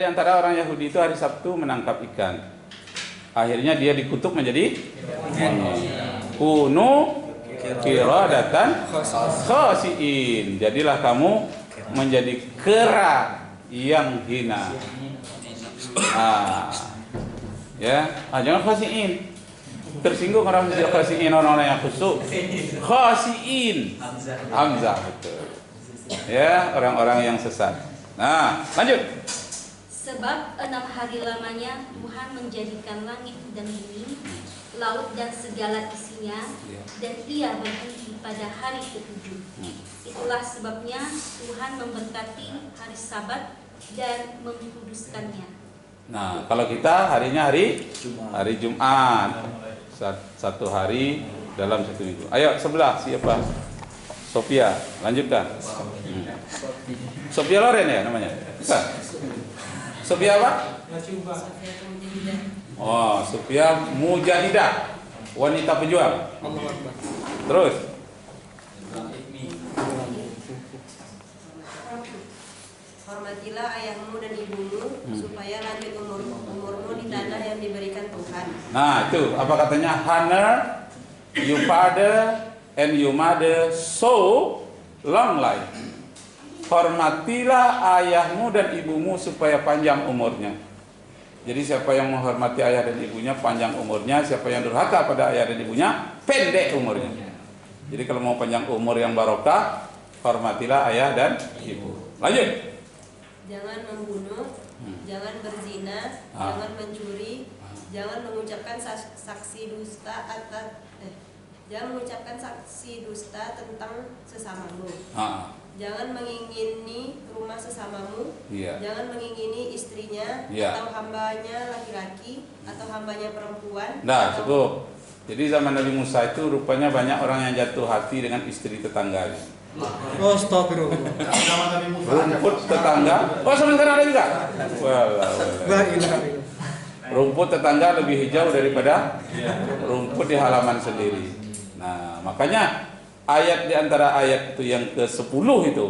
Di antara orang Yahudi itu hari Sabtu menangkap ikan. Akhirnya dia dikutuk menjadi kunu qiradatan khasiin. Jadilah kamu menjadi kera yang hina. Jangan khasiin. Tersinggung orang khasiin, orang-orang yang khusuk. Khasiin. Hamzah betul. Ya, orang-orang yang sesat. Nah, lanjut. Sebab 6 hari lamanya Tuhan menjadikan langit dan bumi, laut dan segala isinya, dan ia berhenti pada hari ke-7. Itulah sebabnya Tuhan memberkati hari Sabat dan mengkuduskannya. Nah, kalau kita harinya hari Jumat. Satu hari dalam satu minggu. Ayo sebelah siapa? Sophia, lanjutkan. Sophia Loren ya namanya? Bukan? Sophia apa? Oh, Sophia Mujahidah, wanita pejuang. Terus. Hormatilah ayahmu dan ibumu supaya lanjut umurmu di tanah yang diberikan Tuhan. Nah, itu apa katanya? Honor your father and your mother so long life. Hormatilah ayahmu dan ibumu supaya panjang umurnya. Jadi siapa yang menghormati ayah dan ibunya panjang umurnya, siapa yang durhaka pada ayah dan ibunya pendek umurnya. Jadi kalau mau panjang umur yang barokah, hormatilah ayah dan ibu. Lanjut. Jangan membunuh, jangan berzina, jangan mencuri, jangan mengucapkan saksi dusta jangan mengucapkan saksi dusta tentang sesamamu. Jangan mengingini rumah sesamamu, jangan mengingini istrinya, atau hambanya laki-laki, atau hambanya perempuan. Nah, cukup. Jadi zaman Nabi Musa itu rupanya banyak orang yang jatuh hati dengan istri tetangganya. Astagfirullah. Rumput tetangga. Oh, sebenarnya ada juga. Rumput tetangga lebih hijau daripada rumput di halaman sendiri. Nah, makanya ayat di antara ayat itu yang ke-10 itu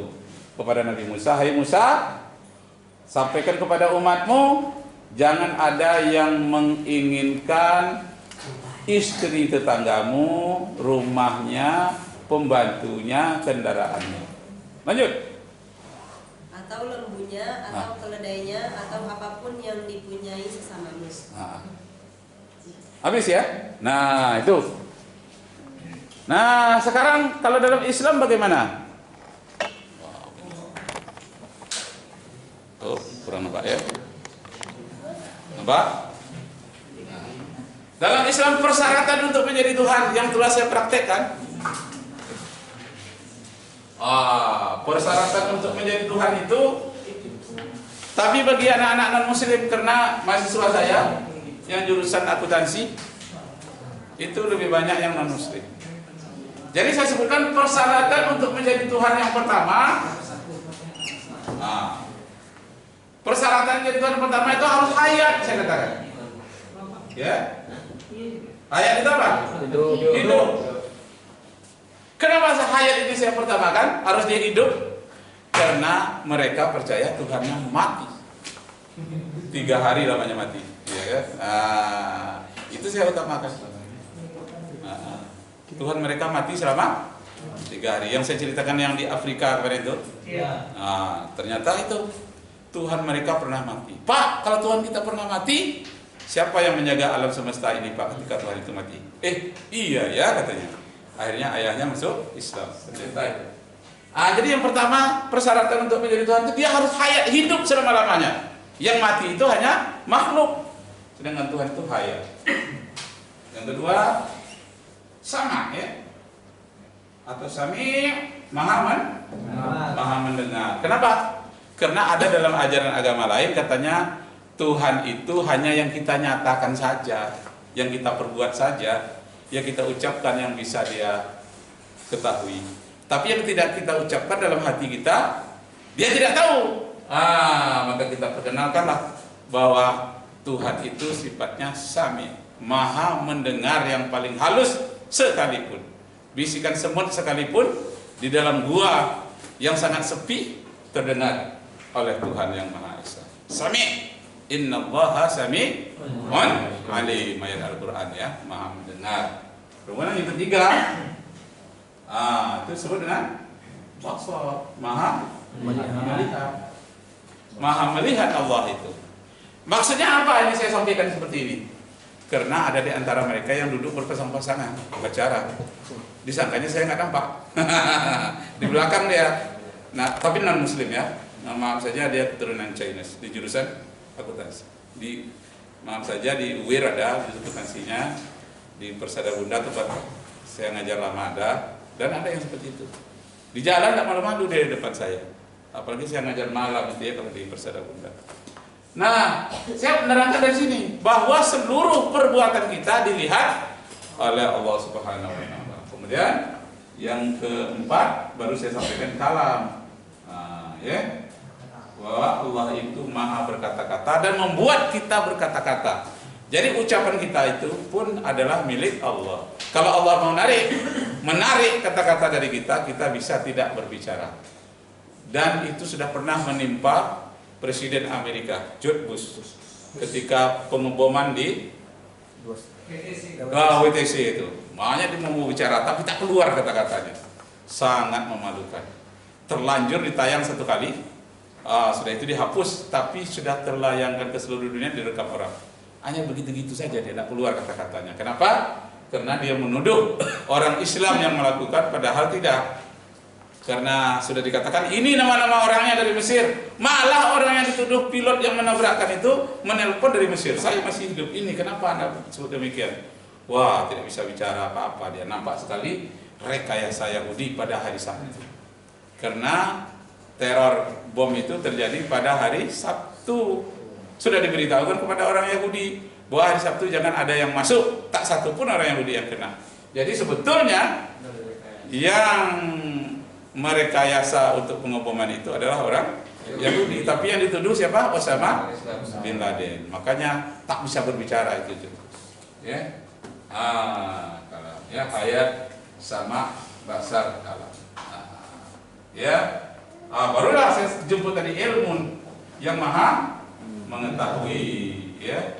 kepada Nabi Musa, hai Musa, sampaikan kepada umatmu, jangan ada yang menginginkan istri tetanggamu, rumahnya, pembantunya, kendaraannya. Lanjut. Atau lembunya, atau keledainya, atau apapun yang dipunyai sesamamu. Habis ya? Nah, itu. Nah, sekarang kalau dalam Islam bagaimana? Oh, kurang nampak ya? Nampak? Dalam Islam persyaratan untuk menjadi Tuhan yang telah saya praktekkan. Persyaratan untuk menjadi Tuhan itu, tapi bagi anak-anak non-muslim, karena mahasiswa saya yang jurusan akuntansi itu lebih banyak yang non-muslim. Jadi saya sebutkan persyaratan untuk menjadi Tuhan yang pertama. Persyaratan menjadi Tuhan pertama itu harus hayat, saya katakan. Ya, hayat itu apa? Hidup. Kenapa hayat itu saya pertamakan? Harus dia hidup karena mereka percaya Tuhannya mati. 3 hari lamanya mati. Ya, itu saya utamakan. Tuhan mereka mati selama 3 hari. Yang saya ceritakan yang di Afrika kemarin itu. Ternyata itu Tuhan mereka pernah mati. Pak, kalau Tuhan kita pernah mati, siapa yang menjaga alam semesta ini, Pak, ketika Tuhan itu mati? Iya ya katanya. Akhirnya ayahnya masuk Islam. Ternyata itu. Jadi yang pertama persyaratan untuk menjadi Tuhan itu dia harus hayat, hidup selama-lamanya. Yang mati itu hanya makhluk, sedangkan Tuhan itu hayat. Yang kedua, sama ya, atau sami, maha mendengar. Kenapa? Karena ada dalam ajaran agama lain katanya Tuhan itu hanya yang kita nyatakan saja, yang kita perbuat saja, yang kita ucapkan yang bisa dia ketahui. Tapi yang tidak kita ucapkan dalam hati kita, dia tidak tahu. Maka kita perkenalkanlah bahwa Tuhan itu sifatnya sami, maha mendengar yang paling halus sekalipun. Bisikan semut sekalipun di dalam gua yang sangat sepi terdengar oleh Tuhan yang Maha Esa. Sami. Innallaha sami'un alim. Ayat Al-Quran ya, maha mendengar. Kemudian yang ketiga, itu disebut dengan basar, maha melihat. Maha melihat Allah itu. Maksudnya apa ini saya sampaikan seperti ini? Karena ada di antara mereka yang duduk berpasang-pasangan, bicara. Disangkanya saya nggak nampak. Di belakang dia. Nah, tapi non Muslim ya. Nah, maaf saja dia keturunan Chinese di jurusan akuntansi. Maaf saja di UIR ada di akuntansinya, di Persada Bunda tempat saya ngajar lama ada, dan ada yang seperti itu. Di jalan nggak malu-malu dia di depan saya. Apalagi saya ngajar malam itu ya kalau di Persada Bunda. Nah, saya menerangkan dari sini bahwa seluruh perbuatan kita dilihat oleh Allah Subhanahu wa taala. Kemudian yang keempat baru saya sampaikan kalam. Ya. Bahwa Allah itu maha berkata-kata dan membuat kita berkata-kata. Jadi ucapan kita itu pun adalah milik Allah. Kalau Allah mau menarik kata-kata dari kita, kita bisa tidak berbicara. Dan itu sudah pernah menimpa Presiden Amerika, George Bush, ketika pengeboman di WTC itu. Makanya dia mau bicara, tapi tak keluar kata-katanya. Sangat memalukan. Terlanjur ditayang satu kali, sudah itu dihapus, tapi sudah terlayangkan ke seluruh dunia, direkam orang. Hanya begitu-gitu saja dia tidak keluar kata-katanya. Kenapa? Karena dia menuduh orang Islam yang melakukan, padahal tidak. Karena sudah dikatakan ini nama-nama orangnya dari Mesir. Malah orang yang dituduh pilot yang menabrakkan itu menelpon dari Mesir. Saya masih hidup ini, kenapa Anda sebut demikian? Wah, tidak bisa bicara apa-apa. Dia nampak sekali rekayasa Yahudi pada hari Sabtu. Karena teror bom itu terjadi pada hari Sabtu. Sudah diberitahukan kepada orang Yahudi bahwa hari Sabtu jangan ada yang masuk, tak satu pun orang Yahudi yang kena. Jadi sebetulnya yang merekayasa untuk pengeboman itu adalah orang Yahudi, tapi yang dituduh siapa? Osama bin Laden. Makanya tak bisa berbicara itu. Ya, kalam. Ya, ayat sama basar kalam. Ya, barulah saya jemput tadi ilmu yang maha mengetahui. Ya,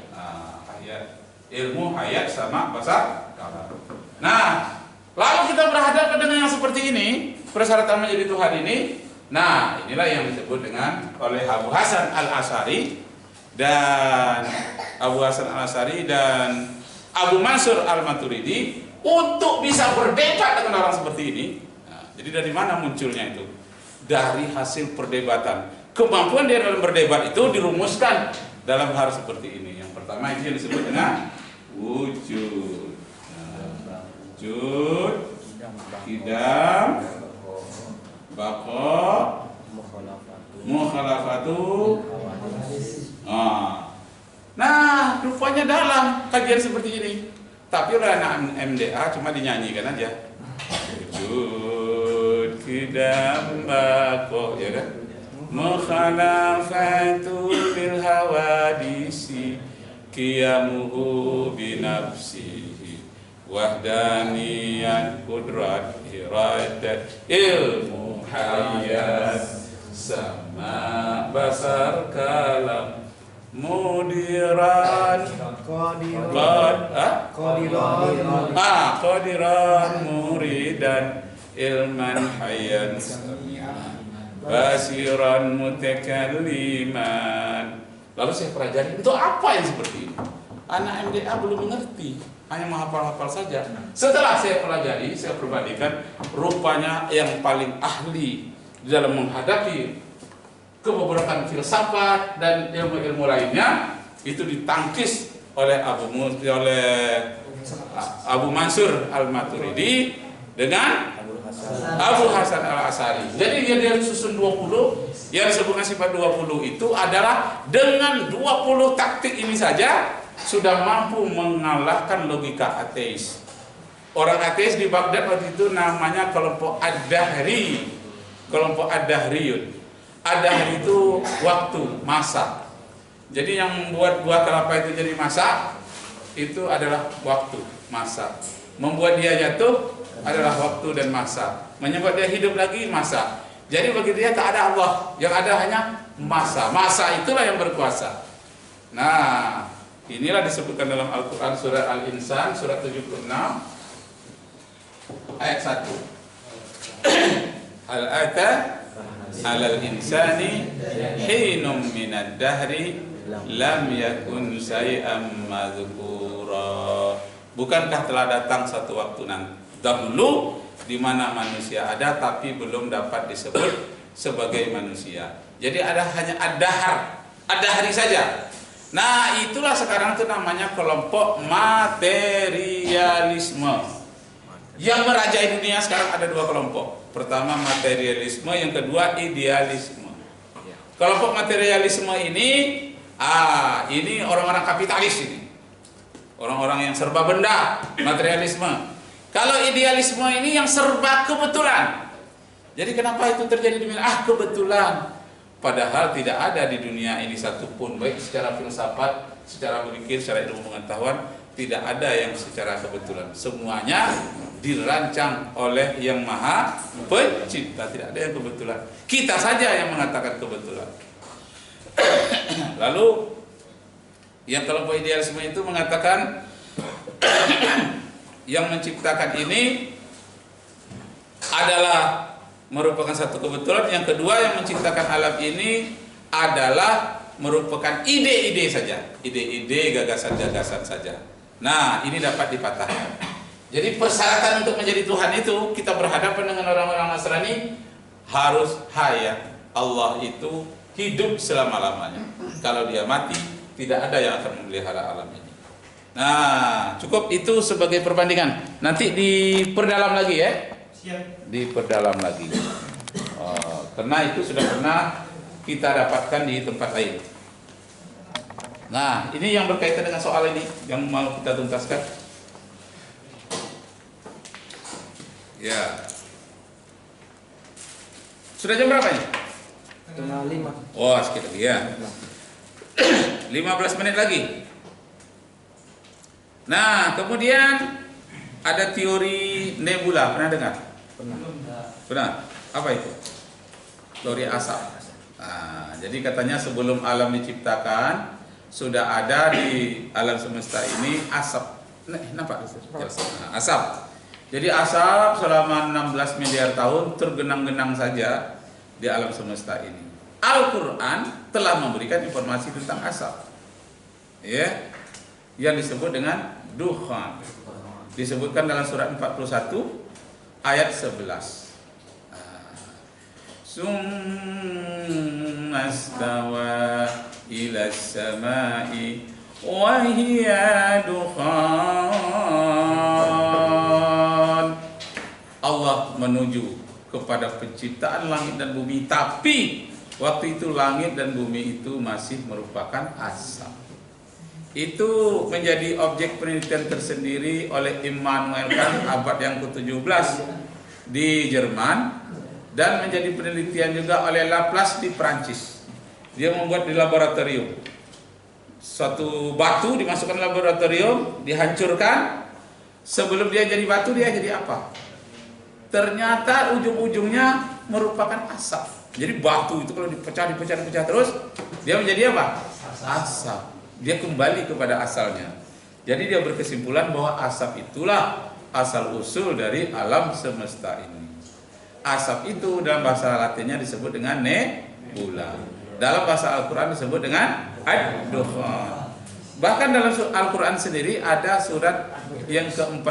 ayat ilmu hayat sama basar kalam. Nah, lalu kita berhadapan dengan yang seperti ini, persyaratan menjadi Tuhan ini. Nah, inilah yang disebut dengan oleh Abu Hasan Al-Asy'ari dan Abu Mansur Al-Maturidi untuk bisa berdebat dengan orang seperti ini. Nah, jadi dari mana munculnya itu? Dari hasil perdebatan. Kemampuan dia dalam berdebat itu dirumuskan dalam hal seperti ini. Yang pertama itu yang disebut dengan wujud. Wujud, kidam, bako, mukhalafatu. Nah, rupanya dalam kajian seperti ini. Tapi oleh anak MDA cuma dinyanyikan aja. Wujud, kidam, bako, ya kan? Mukhalafatu bil hawadisi, qiyamuhu binafsihi, wahdaniyan kudrat iradat ilmu hayat sama basar kalam mudiran qadiran muridan ilman hayat basiran mutakalliman. Lalu saya pelajari untuk apa yang seperti ini. Anak MDA belum mengerti, hanya menghafal-hafal saja. Setelah saya pelajari, saya perbandingkan, rupanya yang paling ahli di dalam menghadapi kebobrokan filsafat dan ilmu-ilmu lainnya itu ditangkis oleh Abu Mansur Al-Maturidi dengan Abu Hasan Al-Asy'ari. Jadi dia susun 20, yang disebutkan sifat 20 itu adalah dengan 20 taktik ini saja sudah mampu mengalahkan logika ateis. Orang ateis di Baghdad waktu itu namanya kelompok Ad-Dahri, kelompok Ad-Dahriyun. Ad-Dahri itu waktu, masa. Jadi yang membuat buah kelapa itu jadi masa itu adalah waktu, masa. Membuat dia jatuh adalah waktu dan masa. Menyebabkan dia hidup lagi, masa. Jadi bagi dia tak ada Allah, yang ada hanya masa. Masa itulah yang berkuasa. Nah, inilah disebutkan dalam Al-Quran surat Al-Insan surat 76 ayat 1. Hal ata 'alal insani hinum minad dahri lam yakun syai'an madzkura. Bukankah telah datang satu waktu dahulu di mana manusia ada tapi belum dapat disebut sebagai manusia. Jadi hanya ada hari saja. Nah, itulah sekarang itu namanya kelompok materialisme. Yang merajai dunia sekarang ada dua kelompok. Pertama materialisme, yang kedua idealisme. Kelompok materialisme ini orang-orang kapitalis ini. Orang-orang yang serba benda, materialisme. Kalau idealisme ini yang serba kebetulan. Jadi kenapa itu terjadi demikian? Kebetulan. Padahal tidak ada di dunia ini satupun, baik secara filsafat, secara berpikir, secara ilmu pengetahuan, tidak ada yang secara kebetulan. Semuanya dirancang oleh Yang Maha Pencipta. Tidak ada yang kebetulan. Kita saja yang mengatakan kebetulan. Lalu yang kelompok idealisme itu mengatakan yang menciptakan ini adalah merupakan satu kebetulan. Yang kedua, yang menciptakan alam ini adalah merupakan ide-ide saja, ide-ide, gagasan-gagasan saja. Nah, ini dapat dipatahkan. Jadi persyaratan untuk menjadi Tuhan itu, kita berhadapan dengan orang-orang Nasrani, harus hayat. Allah itu hidup selama-lamanya. Kalau dia mati, tidak ada yang akan memelihara alam ini. Nah, cukup itu sebagai perbandingan. Nanti diperdalam lagi ya. Siap. Diperdalam lagi. Karena itu sudah pernah kita dapatkan di tempat lain. Nah, ini yang berkaitan dengan soal ini yang mau kita tuntaskan. Ya. Sudah jam berapa ini? 5:30. Oh, sedikit lagi ya. 15 menit lagi. Nah, kemudian ada teori nebula, pernah dengar? Pernah. Apa itu? Teori asap. Nah, jadi katanya sebelum alam diciptakan sudah ada di alam semesta ini asap. Nampak? Nah, asap. Jadi asap selama 16 miliar tahun tergenang-genang saja di alam semesta ini. Al-Quran telah memberikan informasi tentang asap, ya, yang disebut dengan dukhan. Disebutkan dalam surat 41 ayat 11. Summa stawa ila samai wa hiya dukhan. Allah menuju kepada penciptaan langit dan bumi, tapi waktu itu langit dan bumi itu masih merupakan asap. Itu menjadi objek penelitian tersendiri oleh Immanuel Kant abad yang ke-17 di Jerman, dan menjadi penelitian juga oleh Laplace di Prancis. Dia membuat di laboratorium suatu batu, dimasukkan ke laboratorium, dihancurkan. Sebelum dia jadi batu, dia jadi apa? Ternyata ujung-ujungnya merupakan asap. Jadi batu itu kalau dipecah terus, dia menjadi apa? Asap. Dia kembali kepada asalnya. Jadi dia berkesimpulan bahwa asap itulah asal usul dari alam semesta ini. Asap itu dalam bahasa Latinnya disebut dengan nebula. Dalam bahasa Al-Quran disebut dengan ad-dukhan. Bahkan dalam Al-Quran sendiri ada surat yang ke-41